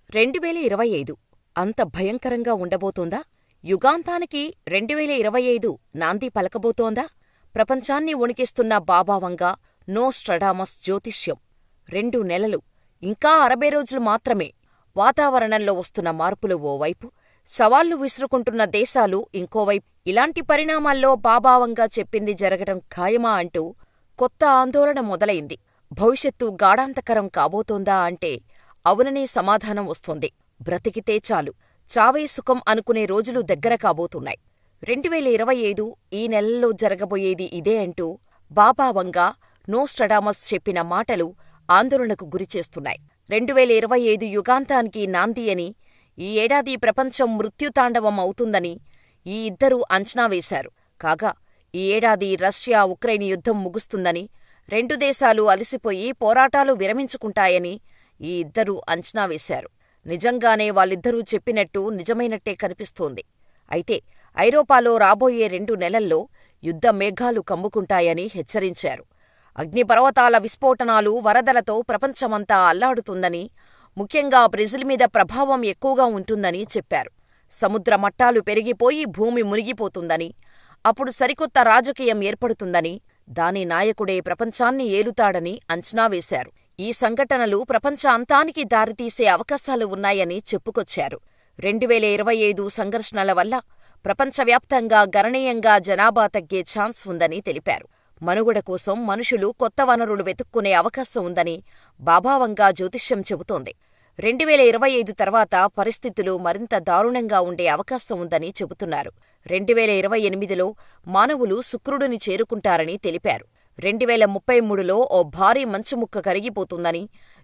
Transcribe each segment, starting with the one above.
2025 అంత భయంకరంగా ఉండబోతోందా? యుగాంతానికి 2025 నాంది పలకబోతోందా? ప్రపంచాన్ని వణికిస్తున్న బాబావంగ నోస్ట్రడామస్ జ్యోతిష్యం 2 నెలలు, ఇంకా 60 రోజులు మాత్రమే. వాతావరణంలో వస్తున్న మార్పులు ఓవైపు, సవాళ్లు విసురుకుంటున్న దేశాలు ఇంకోవైపు. ఇలాంటి పరిణామాల్లో బాబావంగ చెప్పింది జరగటం ఖాయమా అంటూ కొత్త ఆందోళన మొదలైంది. భవిష్యత్తు గాఢాంధకరం కాబోతోందా అంటే అవుననే సమాధానం వస్తోంది. బ్రతికితే చాలు, చావే సుఖం అనుకునే రోజులు దగ్గర కాబోతున్నాయి. 2025 ఈ నెలల్లో జరగబోయేది ఇదే అంటూ బాబావంగ నోస్ట్రడామస్ చెప్పిన మాటలు ఆందోళనకు గురిచేస్తున్నాయి. 2025 యుగాంతానికి నాంది అని, ఈ ఏడాది ప్రపంచం మృత్యుతాండవం అవుతుందని ఈ ఇద్దరూ అంచనా వేశారు. కాగా ఈ ఏడాది రష్యా ఉక్రెయిన్ యుద్ధం ముగుస్తుందని, 2 దేశాలు అలసిపోయి పోరాటాలు విరమించుకుంటాయని ఈ ఇద్దరూ అంచనా వేశారు. నిజంగానే వాళ్ళిద్దరూ చెప్పినట్టు నిజమైనట్టే కనిపిస్తోంది. అయితే ఐరోపాలో రాబోయే 2 నెలల్లో యుద్ధ మేఘాలు కమ్ముకుంటాయని హెచ్చరించారు. అగ్నిపర్వతాల విస్ఫోటనాలు, వరదలతో ప్రపంచమంతా అల్లాడుతుందని, ముఖ్యంగా బ్రెజిల్ మీద ప్రభావం ఎక్కువగా ఉంటుందని చెప్పారు. సముద్ర మట్టాలు పెరిగిపోయి భూమి మునిగిపోతుందని, అప్పుడు సరికొత్త రాజకీయం ఏర్పడుతుందని, దాని నాయకుడే ప్రపంచాన్ని ఏలుతాడని అంచనా వేశారు. ఈ సంఘటనలు ప్రపంచ అంతానికి దారితీసే అవకాశాలు ఉన్నాయని చెప్పుకొచ్చారు. 2025 సంఘర్షణల వల్ల ప్రపంచవ్యాప్తంగా గణనీయంగా జనాభా తగ్గే ఛాన్స్ ఉందని తెలిపారు. మనుగడ కోసం మనుషులు కొత్త వనరులు వెతుక్కునే అవకాశం ఉందని బాబావంగ జ్యోతిష్యం చెబుతోంది. 2025 తర్వాత పరిస్థితులు మరింత దారుణంగా ఉండే అవకాశం ఉందని చెబుతున్నారు. 2028లో మానవులు శుక్రుడిని చేరుకుంటారని తెలిపారు. 2033లో ఓ భారీ మంచుముక్క కరిగిపోతుందని,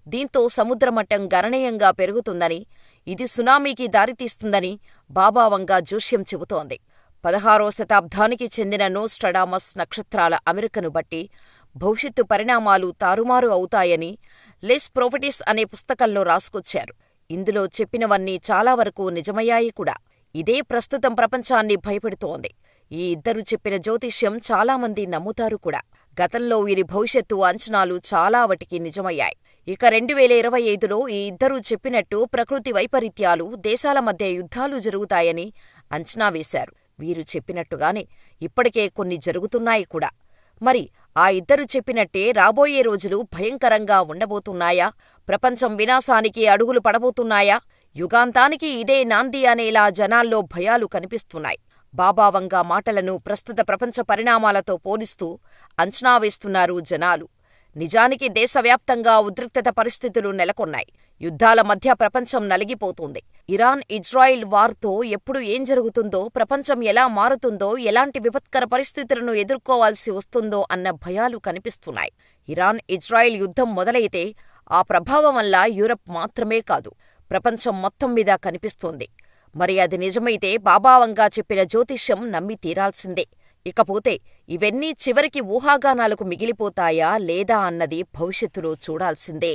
దీంతో సముద్రమట్టం గణనీయంగా పెరుగుతుందని, ఇది సునామీకి దారితీస్తుందని బాబావంగ జోస్యం చెబుతోంది. 16వ శతాబ్దానికి చెందిన నోస్ట్రడామస్ నక్షత్రాల అమరికను బట్టి భవిష్యత్తు పరిణామాలు తారుమారు అవుతాయని లెస్ ప్రొఫెటిస్ అనే పుస్తకంలో రాసుకొచ్చారు. ఇందులో చెప్పినవన్నీ చాలా వరకు నిజమయ్యాయి కూడా. ఇదే ప్రస్తుతం ప్రపంచాన్ని భయపెడుతోంది. ఈ ఇద్దరు చెప్పిన జ్యోతిష్యం చాలామంది నమ్ముతారు కూడా. గతంలో వీరి భవిష్యత్తు అంచనాలు చాలా వాటికి నిజమయ్యాయి. ఇక 2025లో ఈ ఇద్దరూ చెప్పినట్టు ప్రకృతి వైపరీత్యాలు, దేశాల మధ్య యుద్ధాలు జరుగుతాయని అంచనా వేశారు. వీరు చెప్పినట్టుగానే ఇప్పటికే కొన్ని జరుగుతున్నాయి కూడా. మరి ఆ ఇద్దరు చెప్పినట్టే రాబోయే రోజులు భయంకరంగా ఉండబోతున్నాయా? ప్రపంచం వినాశానికి అడుగులు పడబోతున్నాయా? యుగాంతానికి ఇదే నాంది అనేలా జనాల్లో భయాలు కనిపిస్తున్నాయి. బాబావంగ మాటలను ప్రస్తుత ప్రపంచ పరిణామాలతో పోలిస్తూ అంచనా వేస్తున్నారు జనాలు. నిజానికి దేశవ్యాప్తంగా ఉద్రిక్తత పరిస్థితులు నెలకొన్నాయి. యుద్ధాల మధ్య ప్రపంచం నలిగిపోతోంది. ఇరాన్-ఇజ్రాయిల్ వార్తో ఎప్పుడు ఏం జరుగుతుందో, ప్రపంచం ఎలా మారుతుందో, ఎలాంటి విపత్కర పరిస్థితులను ఎదుర్కోవాల్సి వస్తుందో అన్న భయాలు కనిపిస్తున్నాయి. ఇరాన్-ఇజ్రాయిల్ యుద్ధం మొదలైతే ఆ ప్రభావం వల్ల యూరప్ మాత్రమే కాదు, ప్రపంచం మొత్తం మీద కనిపిస్తోంది. మరి అది నిజమైతే బాబావంగ చెప్పిన జ్యోతిష్యం నమ్మి తీరాల్సిందే. ఇకపోతే ఇవన్నీ చివరికి ఊహాగానాలకు మిగిలిపోతాయా లేదా అన్నది భవిష్యత్తులో చూడాల్సిందే.